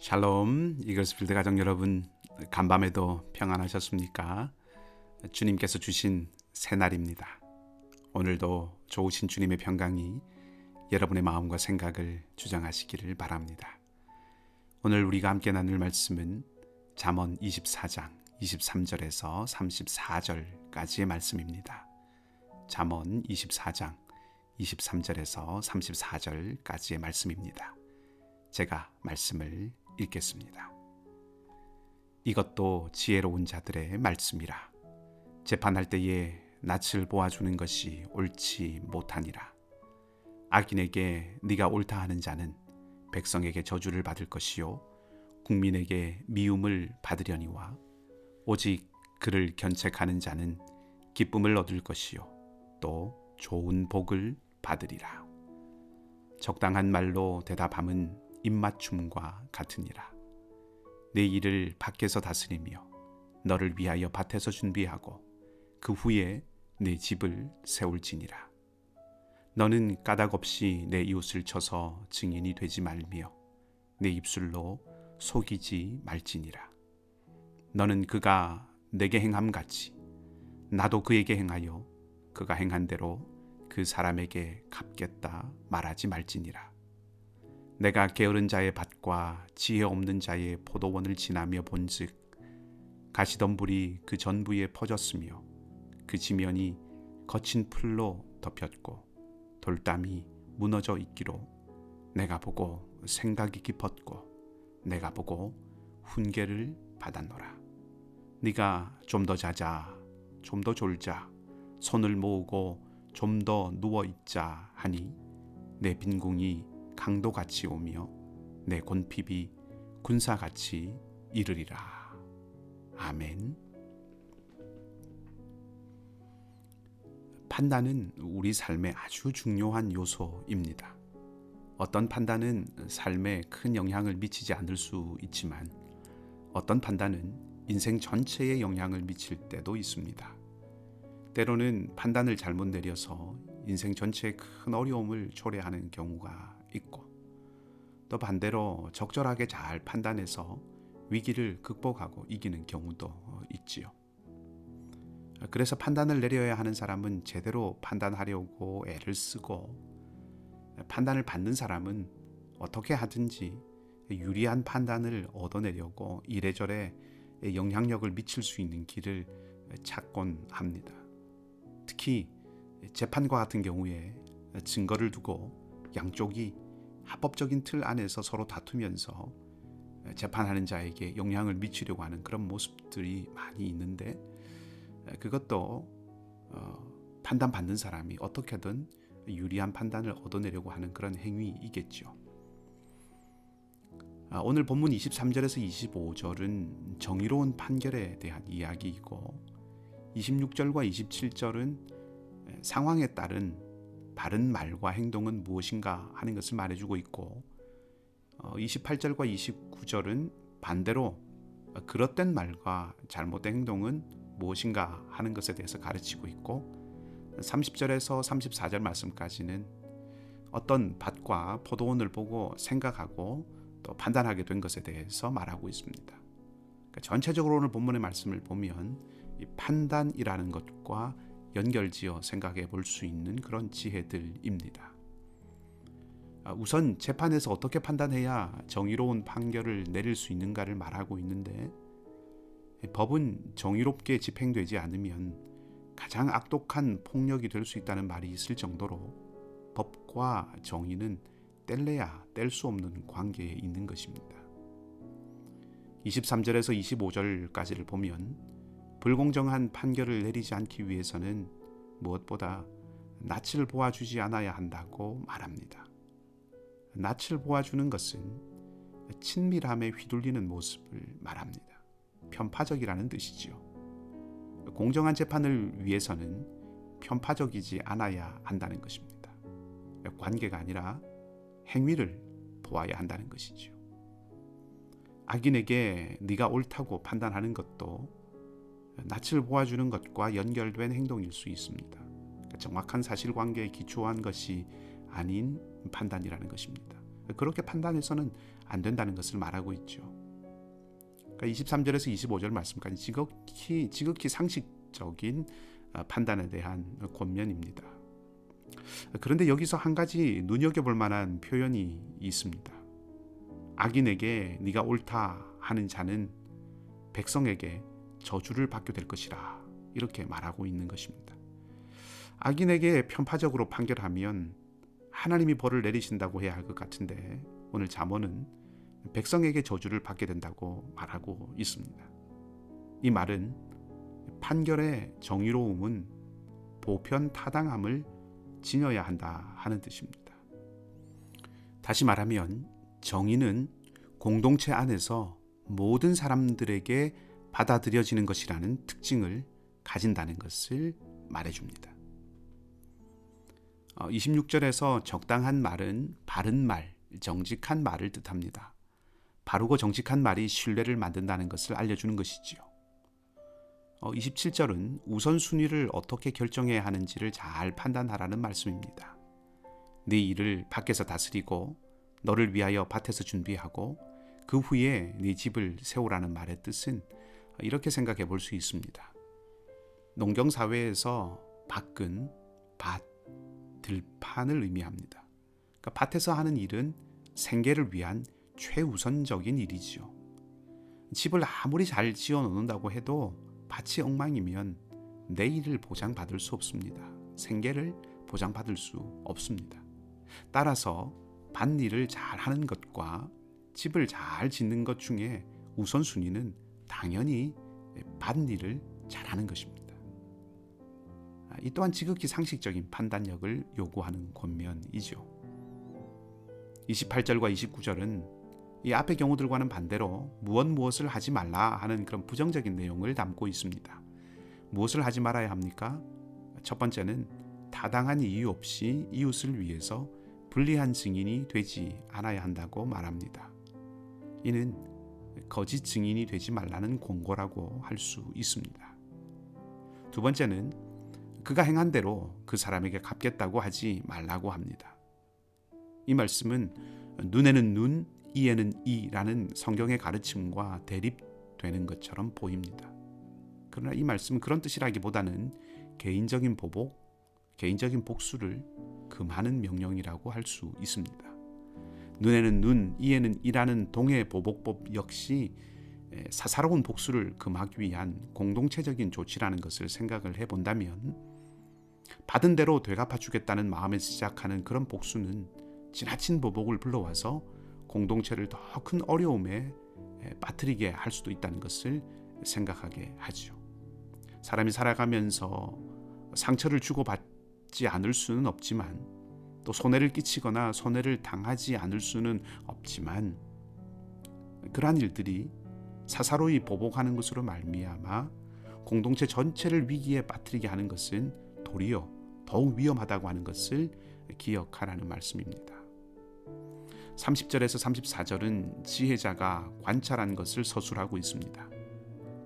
샬롬, 이글스필드 가족 여러분, 간밤에도 평안하셨습니까? 주님께서 주신 새날입니다. 오늘도 좋으신 주님의 평강이 여러분의 마음과 생각을 주장하시기를 바랍니다. 오늘 우리가 함께 나눌 말씀은 잠언 24장 23절에서 34절까지의 말씀입니다. 잠언 24장 23절에서 34절까지의 말씀입니다. 제가 말씀을 읽겠습니다. 이것도 지혜로운 자들의 말씀이라. 재판할 때에 낯을 보아주는 것이 옳지 못하니라. 악인에게 네가 옳다 하는 자는 백성에게 저주를 받을 것이요 국민에게 미움을 받으려니와 오직 그를 견책하는 자는 기쁨을 얻을 것이요 또 좋은 복을 받으리라. 적당한 말로 대답함은 입맞춤과 같으니라. 내 일을 밖에서 다스리며 너를 위하여 밭에서 준비하고 그 후에 내 집을 세울지니라. 너는 까닭 없이 내 이웃을 쳐서 증인이 되지 말며 내 입술로 속이지 말지니라. 너는 그가 내게 행함 같이 나도 그에게 행하여 그가 행한 대로 그 사람에게 갚겠다 말하지 말지니라. 내가 게으른 자의 밭과 지혜 없는 자의 포도원을 지나며 본즉 가시덤불이 그 전부에 퍼졌으며 그 지면이 거친 풀로 덮였고 돌담이 무너져 있기로 내가 보고 생각이 깊었고 내가 보고 훈계를 받았노라. 네가 좀 더 자자, 좀 더 졸자, 손을 모으고 좀 더 누워 있자 하니 내 빈궁이 강도같이 오며 내 곤핍이 군사같이 이르리라. 아멘. 판단은 우리 삶의 아주 중요한 요소입니다. 어떤 판단은 삶에 큰 영향을 미치지 않을 수 있지만 어떤 판단은 인생 전체에 영향을 미칠 때도 있습니다. 때로는 판단을 잘못 내려서 인생 전체에 큰 어려움을 초래하는 경우가 있고 또 반대로 적절하게 잘 판단해서 위기를 극복하고 이기는 경우도 있지요. 그래서 판단을 내려야 하는 사람은 제대로 판단하려고 애를 쓰고 판단을 받는 사람은 어떻게 하든지 유리한 판단을 얻어내려고 이래저래 영향력을 미칠 수 있는 길을 찾곤 합니다. 특히 재판과 같은 경우에 증거를 두고 양쪽이 합법적인 틀 안에서 서로 다투면서 재판하는 자에게 영향을 미치려고 하는 그런 모습들이 많이 있는데 그것도 판단받는 사람이 어떻게든 유리한 판단을 얻어내려고 하는 그런 행위이겠죠. 오늘 본문 23절에서 25절은 정의로운 판결에 대한 이야기이고 26절과 27절은 상황에 따른 바른 말과 행동은 무엇인가 하는 것을 말해주고 있고 28절과 29절은 반대로 그릇된 말과 잘못된 행동은 무엇인가 하는 것에 대해서 가르치고 있고 30절에서 34절 말씀까지는 어떤 밭과 포도원을 보고 생각하고 또 판단하게 된 것에 대해서 말하고 있습니다. 그러니까 전체적으로 오늘 본문의 말씀을 보면 이 판단이라는 것과 연결지어 생각해 볼 수 있는 그런 지혜들입니다. 우선 재판에서 어떻게 판단해야 정의로운 판결을 내릴 수 있는가를 말하고 있는데 법은 정의롭게 집행되지 않으면 가장 악독한 폭력이 될 수 있다는 말이 있을 정도로 법과 정의는 뗄래야 뗄 수 없는 관계에 있는 것입니다. 23절에서 25절까지를 보면 불공정한 판결을 내리지 않기 위해서는 무엇보다 낯을 보아주지 않아야 한다고 말합니다. 낯을 보아주는 것은 친밀함에 휘둘리는 모습을 말합니다. 편파적이라는 뜻이지요. 공정한 재판을 위해서는 편파적이지 않아야 한다는 것입니다. 관계가 아니라 행위를 보아야 한다는 것이지요. 악인에게 네가 옳다고 판단하는 것도 낯을 보아주는 것과 연결된 행동일 수 있습니다. 정확한 사실관계에 기초한 것이 아닌 판단이라는 것입니다. 그렇게 판단해서는 안 된다는 것을 말하고 있죠. 그러니까 23절에서 25절 말씀까지 지극히 상식적인 판단에 대한 권면입니다. 그런데 여기서 한 가지 눈여겨볼 만한 표현이 있습니다. 악인에게 네가 옳다 하는 자는 백성에게 저주를 받게 될 것이라, 이렇게 말하고 있는 것입니다. 악인에게 편파적으로 판결하면 하나님이 벌을 내리신다고 해야 할 것 같은데, 오늘 잠언은 백성에게 저주를 받게 된다고 말하고 있습니다. 이 말은 판결의 정의로움은 보편 타당함을 지녀야 한다 하는 뜻입니다. 다시 말하면 정의는 공동체 안에서 모든 사람들에게 받아들여지는 것이라는 특징을 가진다는 것을 말해줍니다. 26절에서 적당한 말은 바른 말, 정직한 말을 뜻합니다. 바르고 정직한 말이 신뢰를 만든다는 것을 알려주는 것이지요. 27절은 우선순위를 어떻게 결정해야 하는지를 잘 판단하라는 말씀입니다. 네 일을 밖에서 다스리고 너를 위하여 밭에서 준비하고 그 후에 네 집을 세우라는 말의 뜻은 이렇게 생각해 볼 수 있습니다. 농경사회에서 밭은 밭, 들판을 의미합니다. 그러니까 밭에서 하는 일은 생계를 위한 최우선적인 일이지요. 집을 아무리 잘 지어 놓는다고 해도 밭이 엉망이면 내일을 보장받을 수 없습니다. 생계를 보장받을 수 없습니다. 따라서 밭일을 잘하는 것과 집을 잘 짓는 것 중에 우선순위는 당연히 밭일을 잘하는 것입니다. 이 또한 지극히 상식적인 판단력을 요구하는 권면이죠. 28절과 29절은 이 앞의 경우들과는 반대로 무엇을 하지 말라 하는 그런 부정적인 내용을 담고 있습니다. 무엇을 하지 말아야 합니까? 첫 번째는 타당한 이유 없이 이웃을 위해서 불리한 증인이 되지 않아야 한다고 말합니다. 이는 거짓 증인이 되지 말라는 권고라고 할 수 있습니다. 두 번째는 그가 행한 대로 그 사람에게 갚겠다고 하지 말라고 합니다. 이 말씀은 눈에는 눈, 이에는 이라는 성경의 가르침과 대립되는 것처럼 보입니다. 그러나 이 말씀은 그런 뜻이라기보다는 개인적인 보복, 개인적인 복수를 금하는 명령이라고 할 수 있습니다. 눈에는 눈, 이에는 이라는 동해 보복법 역시 사사로운 복수를 금하기 위한 공동체적인 조치라는 것을 생각을 해본다면, 받은 대로 되갚아주겠다는 마음에서 시작하는 그런 복수는 지나친 보복을 불러와서 공동체를 더 큰 어려움에 빠뜨리게 할 수도 있다는 것을 생각하게 하죠. 사람이 살아가면서 상처를 주고받지 않을 수는 없지만, 또 손해를 끼치거나 손해를 당하지 않을 수는 없지만, 그러한 일들이 사사로이 보복하는 것으로 말미암아 공동체 전체를 위기에 빠뜨리게 하는 것은 도리어 더욱 위험하다고 하는 것을 기억하라는 말씀입니다. 30절에서 34절은 지혜자가 관찰한 것을 서술하고 있습니다.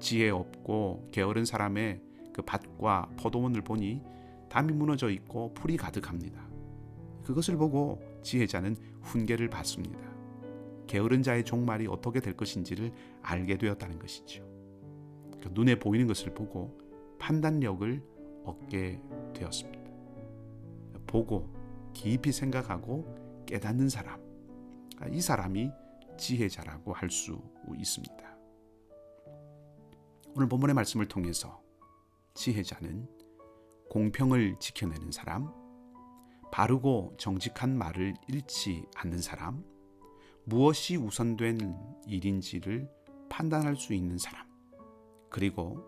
지혜 없고 게으른 사람의 그 밭과 포도원을 보니 담이 무너져 있고 풀이 가득합니다. 그것을 보고 지혜자는 훈계를 받습니다. 게으른 자의 종말이 어떻게 될 것인지를 알게 되었다는 것이죠. 눈에 보이는 것을 보고 판단력을 얻게 되었습니다. 보고 깊이 생각하고 깨닫는 사람, 이 사람이 지혜자라고 할 수 있습니다. 오늘 본문의 말씀을 통해서 지혜자는 공평을 지켜내는 사람, 바르고 정직한 말을 잃지 않는 사람, 무엇이 우선된 일인지를 판단할 수 있는 사람, 그리고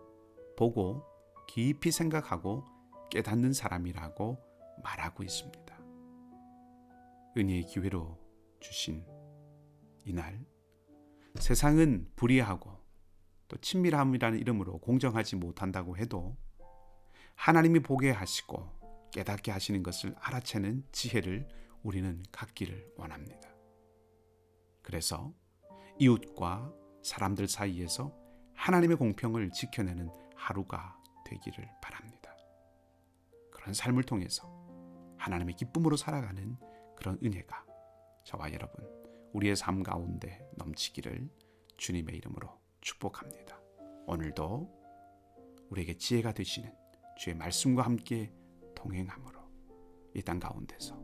보고 깊이 생각하고 깨닫는 사람이라고 말하고 있습니다. 은혜의 기회로 주신 이날, 세상은 불의하고 또 친밀함이라는 이름으로 공정하지 못한다고 해도 하나님이 보게 하시고 깨닫게 하시는 것을 알아채는 지혜를 우리는 갖기를 원합니다. 그래서 이웃과 사람들 사이에서 하나님의 공평을 지켜내는 하루가 되기를 바랍니다. 그런 삶을 통해서 하나님의 기쁨으로 살아가는 그런 은혜가 저와 여러분 우리의 삶 가운데 넘치기를 주님의 이름으로 축복합니다. 오늘도 우리에게 지혜가 되시는 주의 말씀과 함께 동행함으로 이 땅 가운데서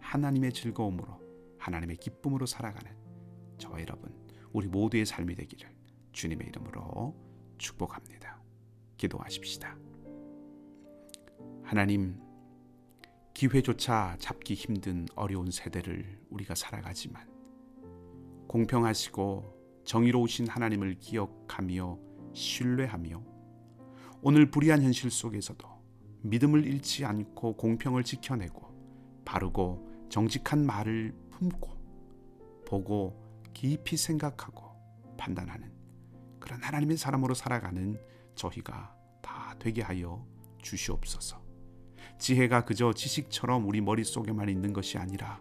하나님의 즐거움으로 하나님의 기쁨으로 살아가는 저와 여러분 우리 모두의 삶이 되기를 주님의 이름으로 축복합니다. 기도하십시다. 하나님, 기회조차 잡기 힘든 어려운 세대를 우리가 살아가지만 공평하시고 정의로우신 하나님을 기억하며 신뢰하며 오늘 불의한 현실 속에서도 믿음을 잃지 않고 공평을 지켜내고 바르고 정직한 말을 품고 보고 깊이 생각하고 판단하는 그런 하나님의 사람으로 살아가는 저희가 다 되게 하여 주시옵소서. 지혜가 그저 지식처럼 우리 머릿속에만 있는 것이 아니라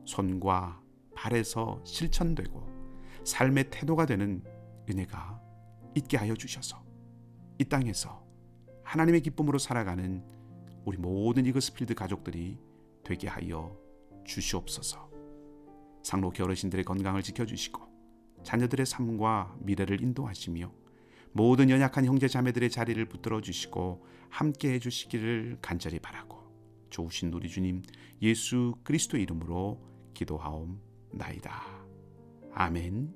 손과 발에서 실천되고 삶의 태도가 되는 은혜가 있게 하여 주셔서 이 땅에서 하나님의 기쁨으로 살아가는 우리 모든 이그스필드 가족들이 되게 하여 주시옵소서. 상록회 어르신들의 건강을 지켜주시고 자녀들의 삶과 미래를 인도하시며 모든 연약한 형제 자매들의 자리를 붙들어 주시고 함께 해주시기를 간절히 바라고 좋으신 우리 주님 예수 그리스도의 이름으로 기도하옵나이다. 아멘.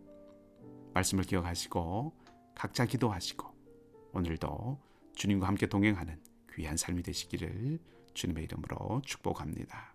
말씀을 기억하시고 각자 기도하시고 오늘도 주님과 함께 동행하는 귀한 삶이 되시기를 주님의 이름으로 축복합니다.